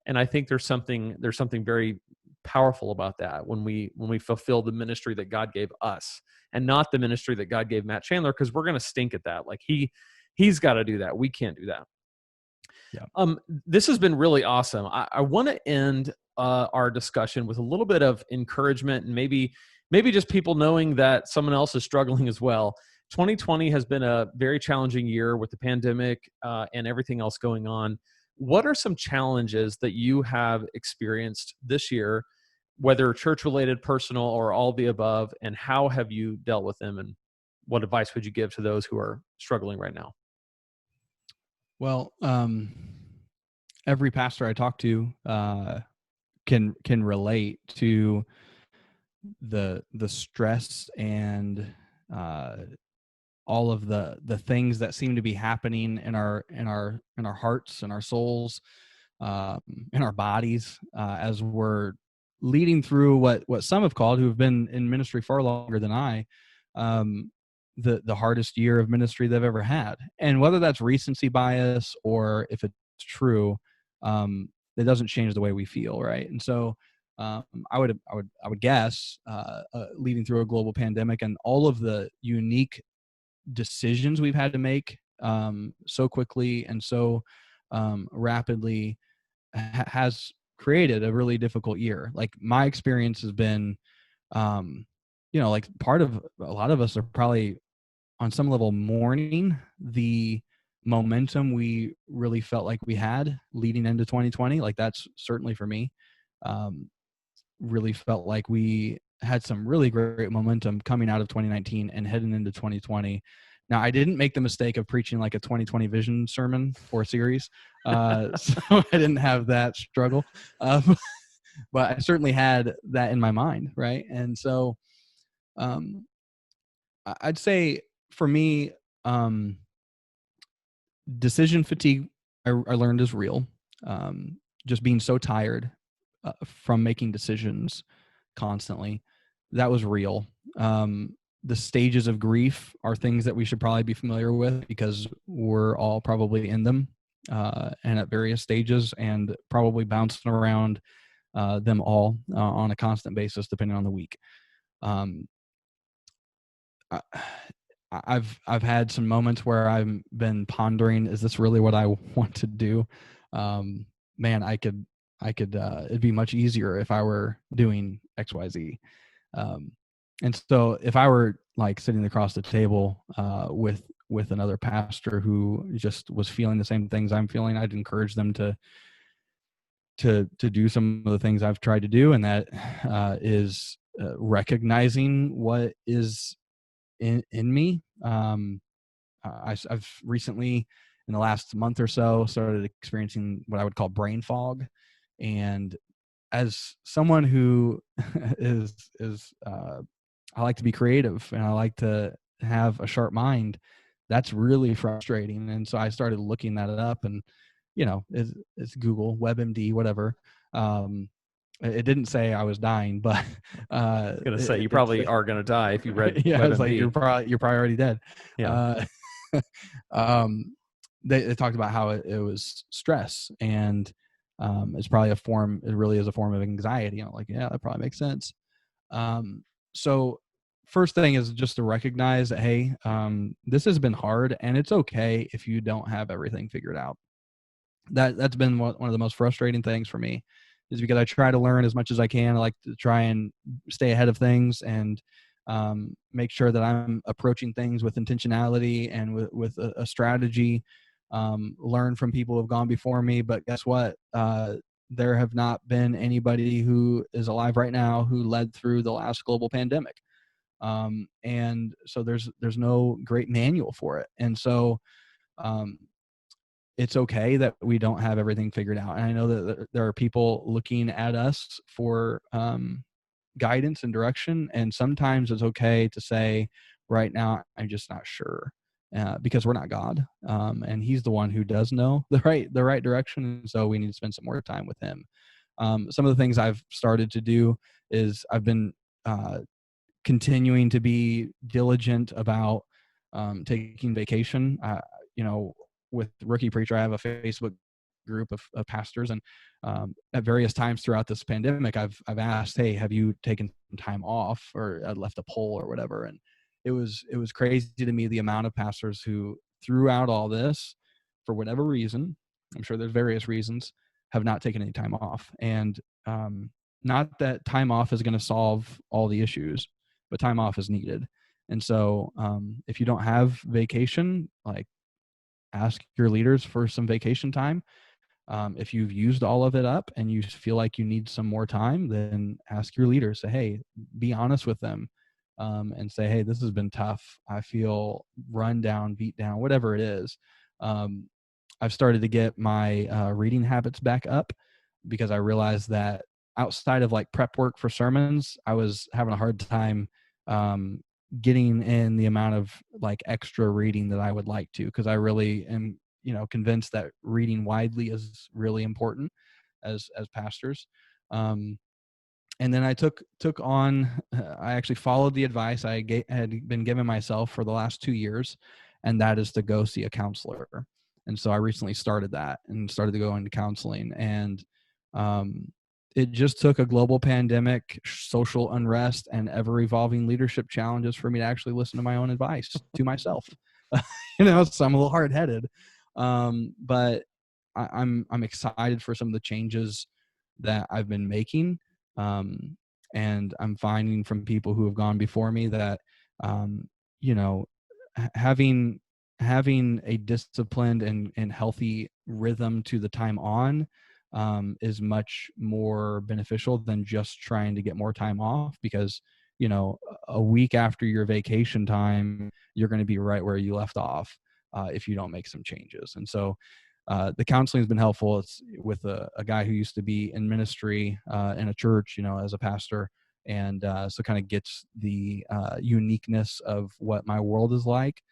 And I think there's something very powerful about that when we fulfill the ministry that God gave us and not the ministry that God gave Matt Chandler, because we're going to stink at that. Like he's got to do that. We can't do that. Yeah. This has been really awesome. I want to end our discussion with a little bit of encouragement and maybe just people knowing that someone else is struggling as well. 2020 has been a very challenging year with the pandemic and everything else going on. What are some challenges that you have experienced this year, whether church related, personal, or all the above, and how have you dealt with them? And what advice would you give to those who are struggling right now? Well, every pastor I talk to can relate to the stress and uh, all of the things that seem to be happening in our hearts and our souls, in our bodies, as we're leading through what some have called, who have been in ministry far longer than I, um, the hardest year of ministry they've ever had. And whether that's recency bias or if it's true, it doesn't change the way we feel, right? And so I would guess, leading through a global pandemic and all of the unique decisions we've had to make, so quickly and so rapidly, has created a really difficult year. Like my experience has been, um, like part of a lot of us are probably on some level mourning the momentum we really felt like we had leading into 2020. Like that's certainly for me. Um, really felt like we had some really great momentum coming out of 2019 and heading into 2020. Now, I didn't make the mistake of preaching like a 2020 vision sermon or series, so I didn't have that struggle, but I certainly had that in my mind, right? And so, um, I'd say for me, um, decision fatigue I learned is real. Just being so tired from making decisions constantly, that was real. The stages of grief are things that we should probably be familiar with because we're all probably in them, and at various stages, and probably bouncing around them all on a constant basis, depending on the week. Um, I, I've had some moments where I've been pondering, is this really what I want to do? Man, I could it'd be much easier if I were doing XYZ. Um, and so if I were like sitting across the table with another pastor who just was feeling the same things I'm feeling, I'd encourage them to do some of the things I've tried to do, and that is recognizing what is in me. I've recently, in the last month or so, started experiencing what I would call brain fog, and as someone who is I like to be creative and I like to have a sharp mind, that's really frustrating. And so I started looking that up, and it's Google, WebMD, whatever. It didn't say I was dying, but I was gonna say you probably are gonna die if you read yeah, it's like WebMD. you're probably already dead. Yeah. Uh, they talked about how it was stress, and it's probably it really is a form of anxiety. Like, yeah, that probably makes sense. So first thing is just to recognize that, hey, this has been hard, and it's okay if you don't have everything figured out. That's been one of the most frustrating things for me, is because I try to learn as much as I can. I like to try and stay ahead of things and make sure that I'm approaching things with intentionality and with a strategy. Learn from people who have gone before me, but guess what? There have not been anybody who is alive right now who led through the last global pandemic, and so there's no great manual for it. And so, um, it's okay that we don't have everything figured out. And I know that there are people looking at us for guidance and direction. And sometimes it's okay to say, right now, I'm just not sure, because we're not God. And he's the one who does know the right direction. And so we need to spend some more time with him. Some of the things I've started to do is I've been continuing to be diligent about taking vacation. You know, with Rookie Preacher, I have a Facebook group of pastors, and at various times throughout this pandemic, I've asked, "Hey, have you taken some time off?" Or I left a poll or whatever, and it was crazy to me the amount of pastors who, throughout all this, for whatever reason, I'm sure there's various reasons, have not taken any time off. And not that time off is going to solve all the issues, but time off is needed. And so if you don't have vacation, like, ask your leaders for some vacation time. If you've used all of it up and you feel like you need some more time, then ask your leaders. Say, hey, be honest with them, and say, hey, this has been tough. I feel run down, beat down, whatever it is. I've started to get my reading habits back up, because I realized that outside of like prep work for sermons, I was having a hard time getting in the amount of like extra reading that I would like to, because I really am, convinced that reading widely is really important as pastors. And then I took on, I actually followed the advice had been given myself for the last 2 years, and that is to go see a counselor. And so I recently started that and started to go into counseling. And it just took a global pandemic, social unrest, and ever evolving leadership challenges for me to actually listen to my own advice to myself. So I'm a little hard headed, but I'm excited for some of the changes that I've been making. And I'm finding from people who have gone before me that, you know, having a disciplined and healthy rhythm to the time on is much more beneficial than just trying to get more time off, because, a week after your vacation time, you're going to be right where you left off if you don't make some changes. And so the counseling has been helpful. It's with a guy who used to be in ministry in a church, as a pastor. And so kind of gets the uniqueness of what my world is like.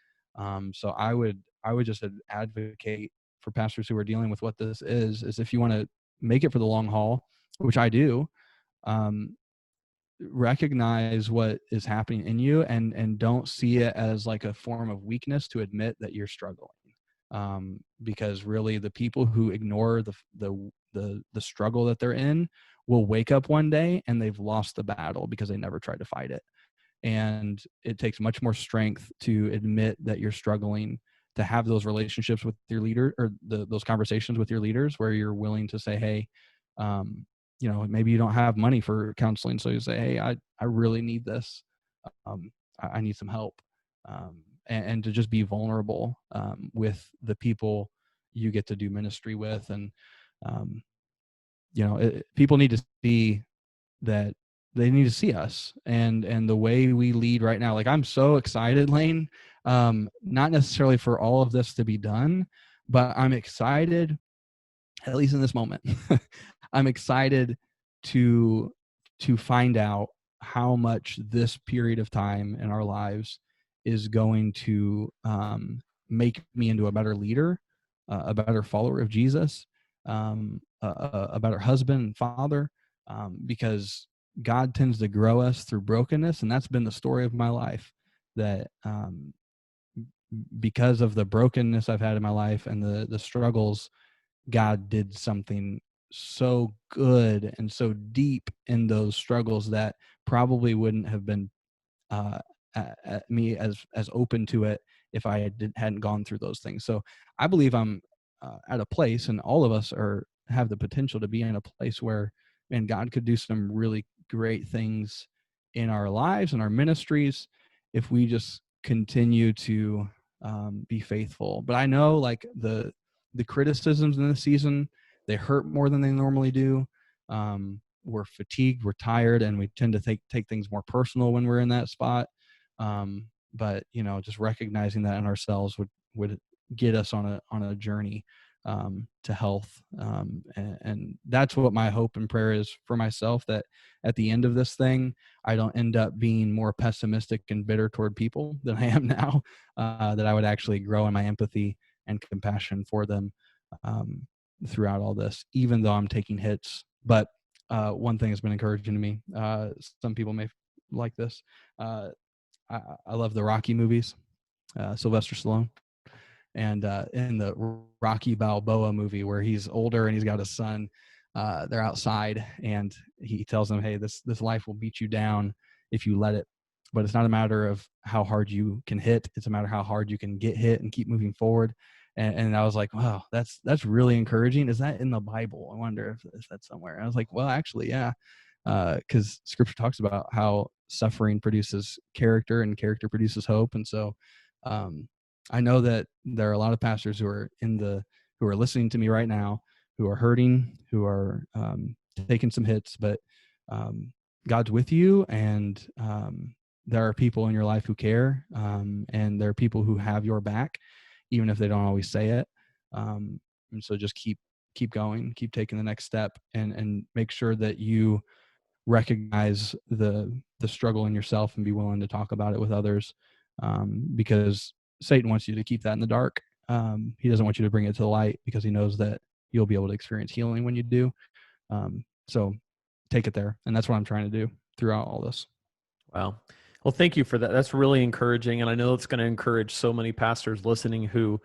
So I would just advocate for pastors who are dealing with what this is if you want to make it for the long haul, which I do, recognize what is happening in you, and don't see it as like a form of weakness to admit that you're struggling. Because really the people who ignore the struggle that they're in will wake up one day and they've lost the battle because they never tried to fight it. And it takes much more strength to admit that you're struggling, to have those relationships with your leader, or those conversations with your leaders where you're willing to say, hey, maybe you don't have money for counseling. So you say, hey, I really need this. I need some help. And to just be vulnerable with the people you get to do ministry with. And, people need to see that, they need to see us and the way we lead right now. Like, I'm so excited, Lane, not necessarily for all of this to be done, but I'm excited, at least in this moment, I'm excited to find out how much this period of time in our lives is going to make me into a better leader, a better follower of Jesus, a better husband and father, because God tends to grow us through brokenness. And that's been the story of my life, that because of the brokenness I've had in my life and the struggles, God did something so good and so deep in those struggles that probably wouldn't have been at me as open to it if I hadn't gone through those things. So I believe I'm at a place, and all of us have the potential to be in a place where, man, God could do some really great things in our lives and our ministries if we just continue to be faithful. But I know, like, the criticisms in this season, they hurt more than they normally do. We're fatigued, we're tired, and we tend to take things more personal when we're in that spot. But just recognizing that in ourselves would get us on a journey to health. And that's what my hope and prayer is for myself, that at the end of this thing, I don't end up being more pessimistic and bitter toward people than I am now, that I would actually grow in my empathy and compassion for them throughout all this, even though I'm taking hits. But one thing has been encouraging to me. Some people may like this. I love the Rocky movies, Sylvester Stallone. And in the Rocky Balboa movie, where he's older and he's got a son, they're outside, and he tells them, "Hey, this life will beat you down if you let it. But it's not a matter of how hard you can hit; it's a matter of how hard you can get hit and keep moving forward." And I was like, "Wow, that's really encouraging." Is that in the Bible? I wonder if that's somewhere. And I was like, "Well, actually, yeah." Because Scripture talks about how suffering produces character and character produces hope. And so I know that there are a lot of pastors who are listening to me right now, who are hurting, who are taking some hits, but God's with you, and there are people in your life who care, and there are people who have your back, even if they don't always say it. And so just keep going, keep taking the next step, and make sure that you recognize the struggle in yourself and be willing to talk about it with others, because Satan wants you to keep that in the dark. He doesn't want you to bring it to the light, because he knows that you'll be able to experience healing when you do. So take it there, and that's what I'm trying to do throughout all this. Wow. Well, thank you for that. That's really encouraging. And I know it's going to encourage so many pastors listening who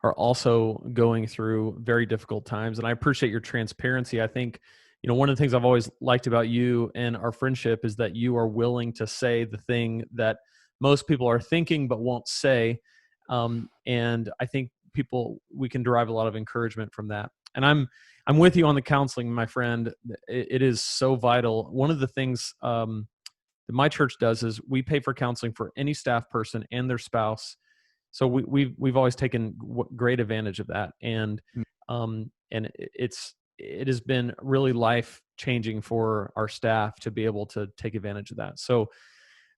are also going through very difficult times. And I appreciate your transparency. I think, one of the things I've always liked about you and our friendship is that you are willing to say the thing that most people are thinking but won't say. And I think we can derive a lot of encouragement from that. And I'm with you on the counseling, my friend. It is so vital. One of the things that my church does is we pay for counseling for any staff person and their spouse. So we've always taken great advantage of that, and it has been really life changing for our staff to be able to take advantage of that. So,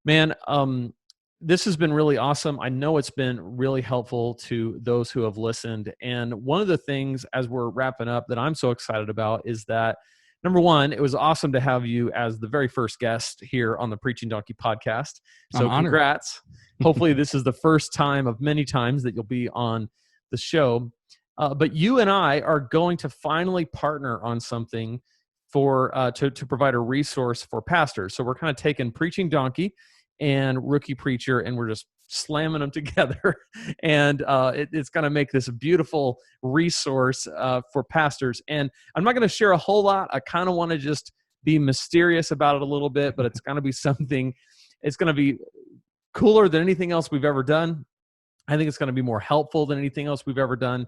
man, this has been really awesome. I know it's been really helpful to those who have listened. And one of the things as we're wrapping up that I'm so excited about is that, number one, it was awesome to have you as the very first guest here on the Preaching Donkey podcast. So congrats. Hopefully this is the first time of many times that you'll be on the show. But you and I are going to finally partner on something for to provide a resource for pastors. So we're kind of taking Preaching Donkey and Rookie Preacher, and we're just slamming them together. And it's going to make this a beautiful resource for pastors. And I'm not going to share a whole lot. I kind of want to just be mysterious about it a little bit, but it's going to be something, it's going to be cooler than anything else we've ever done. I think it's going to be more helpful than anything else we've ever done.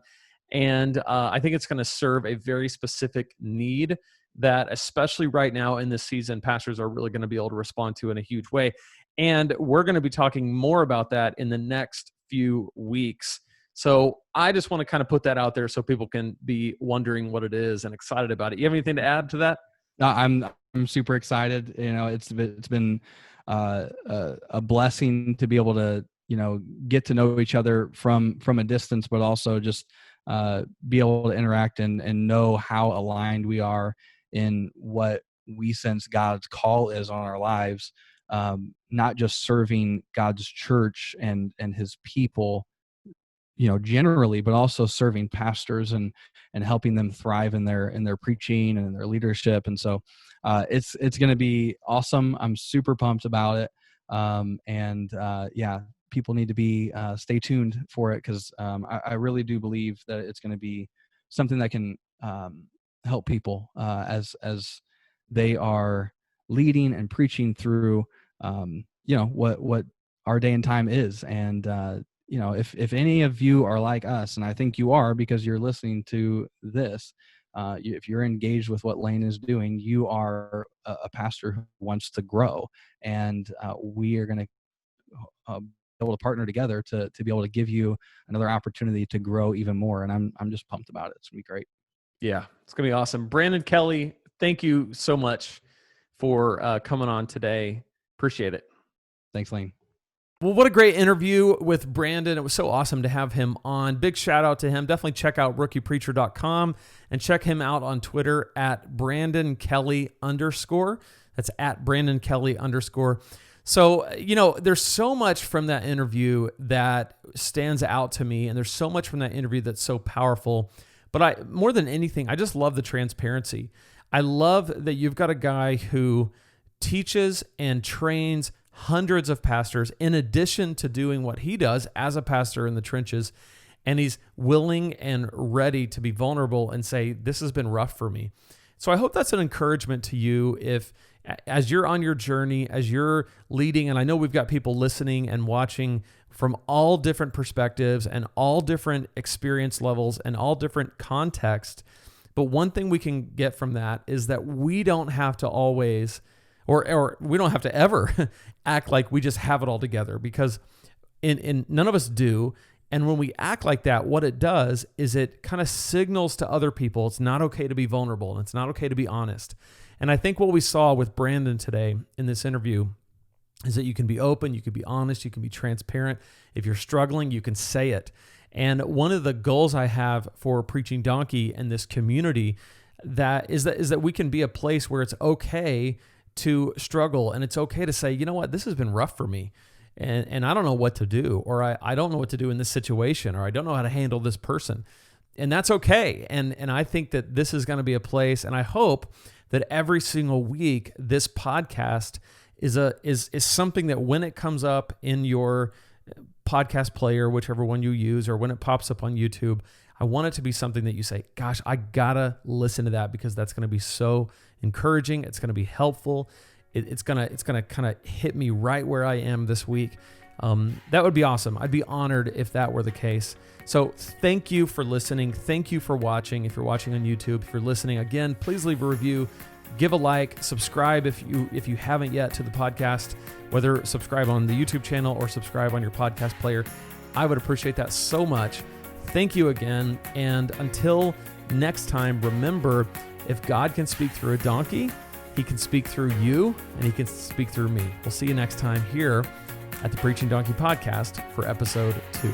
And I think it's going to serve a very specific need that, especially right now in this season, pastors are really going to be able to respond to in a huge way. And we're going to be talking more about that in the next few weeks. So I just want to kind of put that out there so people can be wondering what it is and excited about it. You have anything to add to that? I'm super excited. It's been a blessing to be able to get to know each other from a distance, but also just be able to interact and know how aligned we are in what we sense God's call is on our lives. Not just serving God's church and his people, generally, but also serving pastors and helping them thrive in their preaching and in their leadership. And so it's going to be awesome. I'm super pumped about it. People need to be stay tuned for it, because I really do believe that it's going to be something that can help people as they are leading and preaching through what our day and time is. And if any of you are like us, and I think you are because you're listening to this, if you're engaged with what Lane is doing, you are a pastor who wants to grow, and we are going to be able to partner together to be able to give you another opportunity to grow even more. And I'm just pumped about it. It's gonna be great. Yeah, it's gonna be awesome. Brandon Kelley, thank you so much for coming on today. Appreciate it. Thanks, Lane. Well, what a great interview with Brandon. It was so awesome to have him on. Big shout out to him. Definitely check out rookiepreacher.com and check him out on Twitter at @BrandonKelley_. That's at @BrandonKelley_. So, there's so much from that interview that stands out to me, and there's so much from that interview that's so powerful. But more than anything, I just love the transparency. I love that you've got a guy who teaches and trains hundreds of pastors in addition to doing what he does as a pastor in the trenches. And he's willing and ready to be vulnerable and say, this has been rough for me. So I hope that's an encouragement to you as you're on your journey, as you're leading, and I know we've got people listening and watching from all different perspectives and all different experience levels and all different contexts. But one thing we can get from that is that we don't have to always, or we don't have to ever act like we just have it all together, because in none of us do. And when we act like that, what it does is it kind of signals to other people it's not okay to be vulnerable and it's not okay to be honest. And I think what we saw with Brandon today in this interview is that you can be open, you can be honest, you can be transparent. If you're struggling, you can say it. And one of the goals I have for Preaching Donkey and this community is that we can be a place where it's okay to struggle, and it's okay to say, you know what, this has been rough for me, and I don't know what to do, or I don't know what to do in this situation, or I don't know how to handle this person, and that's okay. And I think that this is going to be a place, and I hope that every single week this podcast is something that when it comes up in your podcast player, whichever one you use, or when it pops up on YouTube, I want it to be something that you say, gosh, I gotta listen to that, because that's going to be so encouraging. It's going to be helpful. It's going to kind of hit me right where I am this week. That would be awesome. I'd be honored if that were the case. So thank you for listening. Thank you for watching. If you're watching on YouTube, if you're listening, again, please leave a review, give a like, subscribe if you haven't yet to the podcast, whether subscribe on the YouTube channel or subscribe on your podcast player. I would appreciate that so much. Thank you again. And until next time, remember, if God can speak through a donkey, he can speak through you, and he can speak through me. We'll see you next time here at the Preaching Donkey Podcast for episode 2.